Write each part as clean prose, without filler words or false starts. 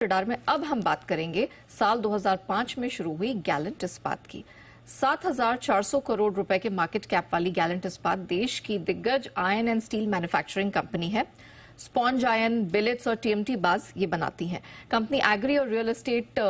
Radar में अब हम बात करेंगे साल 2005 में शुरू हुई गैलेंट इस्पात की। 7,400 करोड़ रुपए के मार्केट कैप वाली गैलेंट इस्पात देश की दिग्गज iron and steel manufacturing company है। स्पॉन्ज आयरन, बिलेट्स और टीएमटी बाज ये बनाती है। कंपनी एग्री और रियल एस्टेट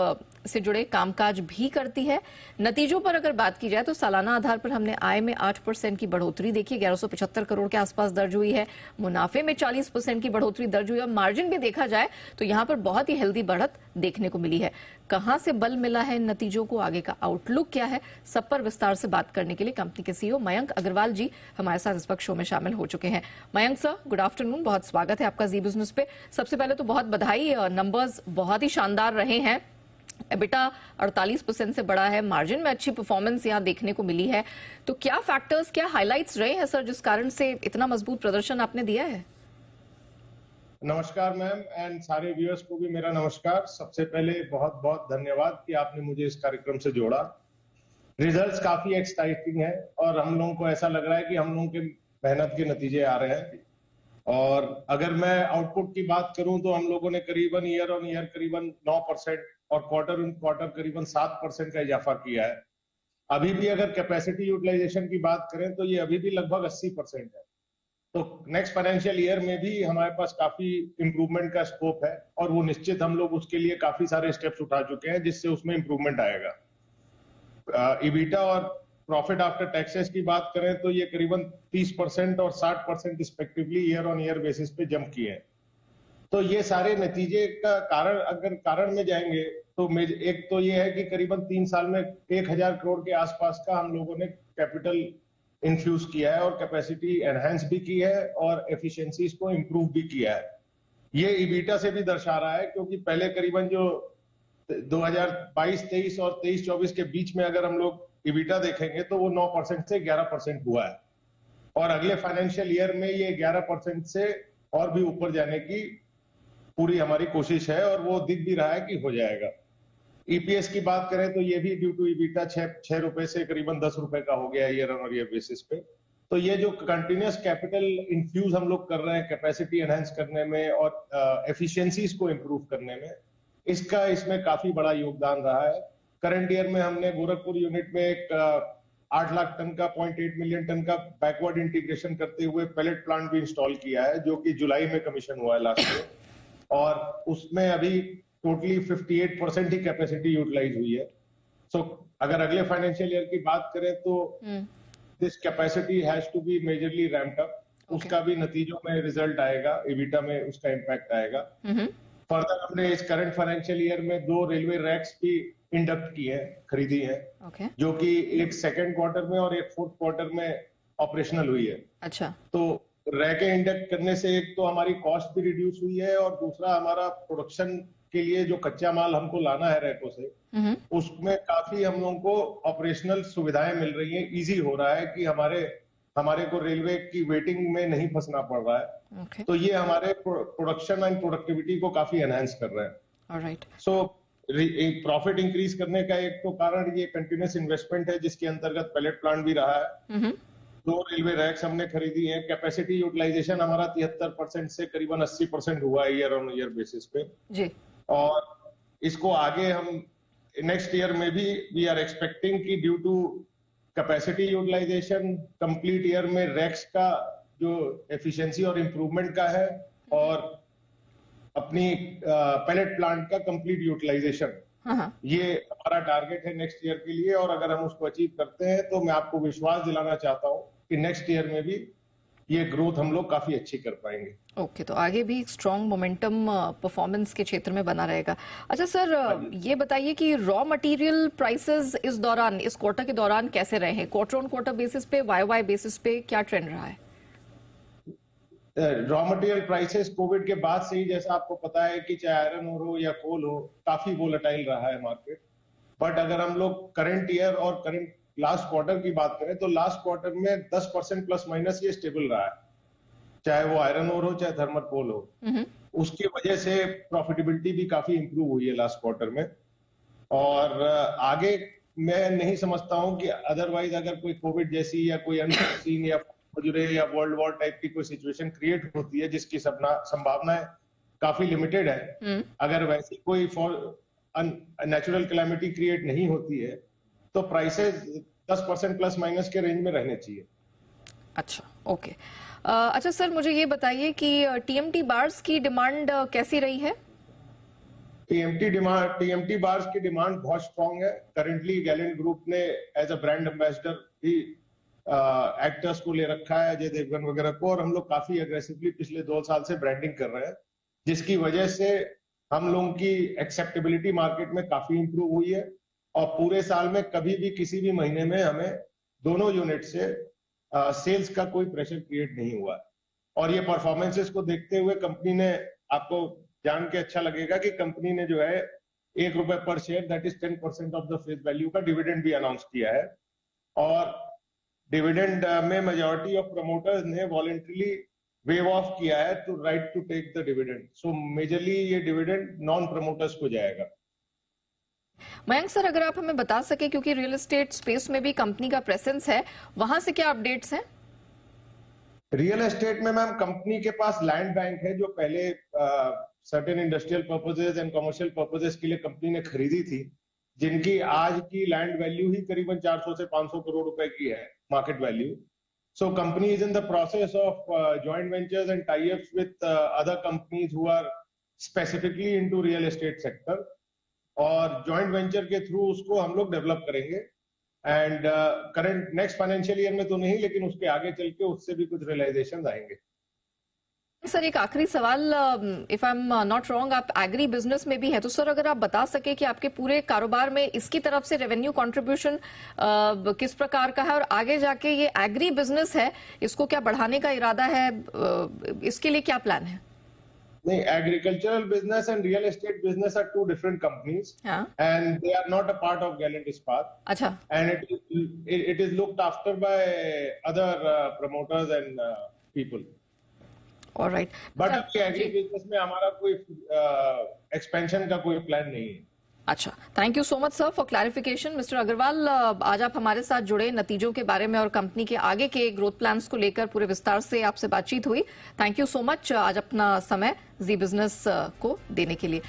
से जुड़े कामकाज भी करती है। नतीजों पर अगर बात की जाए तो सालाना आधार पर हमने आय में 8% की बढ़ोतरी देखी, 1175 करोड़ के आसपास दर्ज हुई है। मुनाफे में 40% की बढ़ोतरी दर्ज हुई और मार्जिन भी देखा जाए तो यहां पर बहुत ही हेल्दी बढ़त देखने को मिली है। कहां से बल मिला है इन नतीजों को, आगे का आउटलुक क्या है, सब पर विस्तार से बात करने के लिए कंपनी के सीईओ मयंक अग्रवाल जी हमारे साथ इस वक्त शो में शामिल हो चुके हैं। मयंक सर, गुड आफ्टरनून, बहुत स्वागत है आपका जी बिजनेस पे। सबसे पहले तो बहुत बधाई, नंबर्स बहुत ही शानदार रहे हैं। एबिटा 48% से बढ़ा है, मार्जिन में अच्छी परफॉर्मेंस यहां देखने को मिली है। तो क्या फैक्टर्स, क्या हाइलाइट्स रहे हैं सर जिस कारण से इतना मजबूत प्रदर्शन आपने दिया है? नमस्कार मैम, एंड सारे व्यूअर्स को भी मेरा नमस्कार। सबसे पहले बहुत बहुत धन्यवाद कि आपने मुझे इस कार्यक्रम से जोड़ा। रिजल्ट्स काफी एक्साइटिंग है और हम लोगों को ऐसा लग रहा है कि हम लोगों के मेहनत के नतीजे आ रहे हैं। और अगर मैं आउटपुट की बात करूं तो हम लोगों ने करीबन ईयर ऑन ईयर करीबन 9% और क्वार्टर ऑन क्वार्टर करीबन 7% का इजाफा किया है। अभी भी अगर कैपेसिटी यूटिलाइजेशन की बात करें तो ये अभी भी लगभग 80% है। तो नेक्स्ट फाइनेंशियल ईयर में भी हमारे पास काफी इंप्रूवमेंट का स्कोप है और वो निश्चित हम लोग उसके लिए काफी सारे स्टेप्स उठा चुके हैं जिससे उसमें इंप्रूवमेंट आएगा। इबिटा और प्रॉफिट आफ्टर टैक्सेस की बात करें तो ये करीबन 30% और 60% respectively year on year basis पे जंप किए हैं। तो ये सारे नतीजे का कारण, अगर कारण में जाएंगे तो एक तो ये है कि करीबन 3 साल में 1,000 करोड़ के आसपास का हम लोगों ने कैपिटल इन्फ्यूज किया है और कैपेसिटी एनहांस भी की है और एफिशिएंसीज को इंप्रूव भी किया है। ये इबिटा से भी दर्शा रहा है, क्योंकि पहले करीबन जो 2022-23 और 23-24 के बीच में अगर हम लोग इबिटा देखेंगे तो वो 9% से 11% हुआ है और अगले फाइनेंशियल ईयर में ये 11% से और भी ऊपर जाने की पूरी हमारी कोशिश है और वो दिख भी रहा है कि हो जाएगा। ईपीएस की बात करें तो ये भी ड्यू टू इबिटा 6 रुपए से करीबन 10 रुपए का हो गया ईयर ऑन ईयर बेसिस पे। तो ये जो कंटिन्यूअस कैपिटल इन्फ्यूज हम लोग कर रहे हैं कैपेसिटी एनहांस करने में और एफिशिएंसीज को इंप्रूव करने में, इसका इसमें काफी बड़ा योगदान रहा है। करंट ईयर में हमने गोरखपुर यूनिट में एक 8 लाख टन का 0.8 मिलियन टन का बैकवर्ड इंटीग्रेशन करते हुए पैलेट प्लांट भी इंस्टॉल किया है, जो कि जुलाई में कमीशन हुआ है लास्ट ईयर, और उसमें अभी टोटली 58% ही कैपेसिटी यूटिलाइज हुई है। सो अगर अगले फाइनेंशियल ईयर की बात करें तो this capacity has to be majorly ramped up. उसका भी नतीजों में रिजल्ट आएगा, इबिटा में उसका इम्पैक्ट आएगा। फर्दर हमने इस करंट फाइनेंशियल ईयर में 2 रेलवे रैक्स भी इंडक्ट की है, खरीदी है, जो कि एक सेकेंड क्वार्टर में और एक फोर्थ क्वार्टर में ऑपरेशनल हुई है। अच्छा, तो रैके इंडक्ट करने से एक तो हमारी कॉस्ट भी रिड्यूस हुई है और दूसरा हमारा प्रोडक्शन के लिए जो कच्चा माल हमको लाना है रैकों से, उसमें काफी हम लोगों को ऑपरेशनल सुविधाएं मिल रही हैं। इजी हो रहा है कि हमारे को रेलवे की वेटिंग में नहीं फंसना पड़ रहा है। तो ये हमारे प्रोडक्शन एंड प्रोडक्टिविटी को काफी एनहांस कर रहा है। ऑलराइट। सो प्रॉफिट इंक्रीज करने का एक तो कारण ये कंटिन्यूअस इन्वेस्टमेंट है, जिसके अंतर्गत पैलेट प्लांट भी रहा है। 2 रेलवे रैक्स हमने खरीदी है। कैपेसिटी यूटिलाइजेशन हमारा 73% से करीबन 80% हुआ है ईयर ऑन ईयर बेसिस पे जी। और इसको आगे हम नेक्स्ट ईयर में भी वी आर एक्सपेक्टिंग कि due to capacity utilisation complete year में रैक्स का जो एफिशिएंसी और इंप्रूवमेंट का है और अपनी पैलेट प्लांट का कंप्लीट यूटिलाइजेशन, ये हमारा टारगेट है नेक्स्ट ईयर के लिए। और अगर हम उसको अचीव करते हैं तो मैं आपको विश्वास दिलाना चाहता हूं कि नेक्स्ट ईयर में भी ये ग्रोथ हम लोग काफी अच्छी कर पाएंगे। ओके, तो आगे भी स्ट्रॉन्ग मोमेंटम परफॉर्मेंस के क्षेत्र में बना रहेगा। अच्छा सर, ये बताइए कि रॉ मटेरियल प्राइसेस इस दौरान, इस क्वार्टर के दौरान कैसे रहे हैं? क्वार्टर ऑन क्वार्टर बेसिस पे, वाई बेसिस पे क्या ट्रेंड रहा है? रॉ मटेरियल प्राइसेस कोविड के बाद से ही, जैसा आपको पता है कि चाहे आयरन ओर हो या कोल हो, काफी वोलेटाइल रहा है मार्केट। बट अगर हम लोग करंट ईयर और करंट लास्ट क्वार्टर की बात करें तो लास्ट क्वार्टर में 10% प्लस माइनस ये स्टेबल रहा है, चाहे वो आयरन ओर हो चाहे थर्मल कोल हो। उसकी वजह से प्रॉफिटेबिलिटी भी काफी इंप्रूव हुई है लास्ट क्वार्टर में। और आगे मैं नहीं समझता हूं कि अदरवाइज अगर कोई कोविड जैसी या कोई अनफोर्सीन या वर्ल्ड वॉर टाइप की कोई सिचुएशन क्रिएट होती है जिसकी संभावना है, काफी लिमिटेड है। अगर वैसी कोई नेचुरल कैलामिटी क्रिएट नहीं होती है तो प्राइसेस 10% प्लस माइनस के रेंज में रहने चाहिए। अच्छा, ओके। अच्छा सर, मुझे ये बताइए कि टीएमटी बार्स की डिमांड कैसी रही है? टीएमटी बार्स की डिमांड बहुत स्ट्रांग है। करेंटली गैलेंट ग्रुप ने एज अ ब्रांड एम्बेसडर भी एक्टर्स को ले रखा है, अजय देवगन वगैरह को, और हम लोग काफी एग्रेसिवली पिछले 2 साल से ब्रांडिंग कर रहे हैं, जिसकी वजह से हम लोगों की एक्सेप्टेबिलिटी मार्केट में काफी इंप्रूव हुई है। और पूरे साल में कभी भी किसी भी महीने में हमें दोनों यूनिट से सेल्स का कोई प्रेशर क्रिएट नहीं हुआ। और ये परफॉर्मेंसेस को देखते हुए कंपनी ने, आपको जान के अच्छा लगेगा कि कंपनी ने जो है ₹1 पर share, that is 10% of the face value का डिविडेंड भी अनाउंस किया है। और डिविडेंड में मेजॉरिटी ऑफ प्रमोटर्स ने वॉलंटरीली वेव ऑफ किया है to right to take the dividend. So majorly ये डिविडेंड नॉन प्रमोटर्स को जाएगा। मयंक सर, अगर आप हमें बता सके, क्योंकि रियल एस्टेट स्पेस में भी कंपनी का प्रेजेंस है, वहां से क्या अपडेट्स हैं? रियल एस्टेट में मैम कंपनी के पास लैंड बैंक है, जो पहले certain industrial purposes and commercial purposes के लिए कंपनी ने खरीदी थी, जिनकी आज की लैंड वैल्यू ही करीबन 400 से 500 करोड़ रुपए की है, market value. So company is in the process of joint ventures and tie ups with other companies who are specifically into real estate sector, और जॉइंट वेंचर के थ्रू उसको हम लोग डेवलप करेंगे। And current next financial year में तो नहीं, लेकिन उसके आगे चल के उससे भी कुछ रियलाइजेशन आएंगे। सर, एक आखिरी सवाल, if I am not wrong, आप एग्री बिजनेस में भी है, तो सर अगर आप बता सके कि आपके पूरे कारोबार में इसकी तरफ से रेवेन्यू कंट्रीब्यूशन किस प्रकार का है, और आगे जाके ये एग्री बिजनेस है, इसको क्या बढ़ाने का इरादा है, इसके लिए क्या प्लान है? नहीं, agricultural business and real estate business are two different companies and they are not a part of Gallant Ispat. अच्छा। And it is looked after by other promoters and people. Alright. But अभी एग्री बिजनेस में हमारा कोई expansion का कोई plan नहीं है। अच्छा, thank you so much sir for clarification. Mister Agarwal, आज आप हमारे साथ जुड़े, नतीजों के बारे में और कंपनी के आगे के ग्रोथ प्लान्स को लेकर पूरे विस्तार से आपसे बातचीत हुई। थैंक यू सो मच आज अपना समय जी बिजनेस को देने के लिए।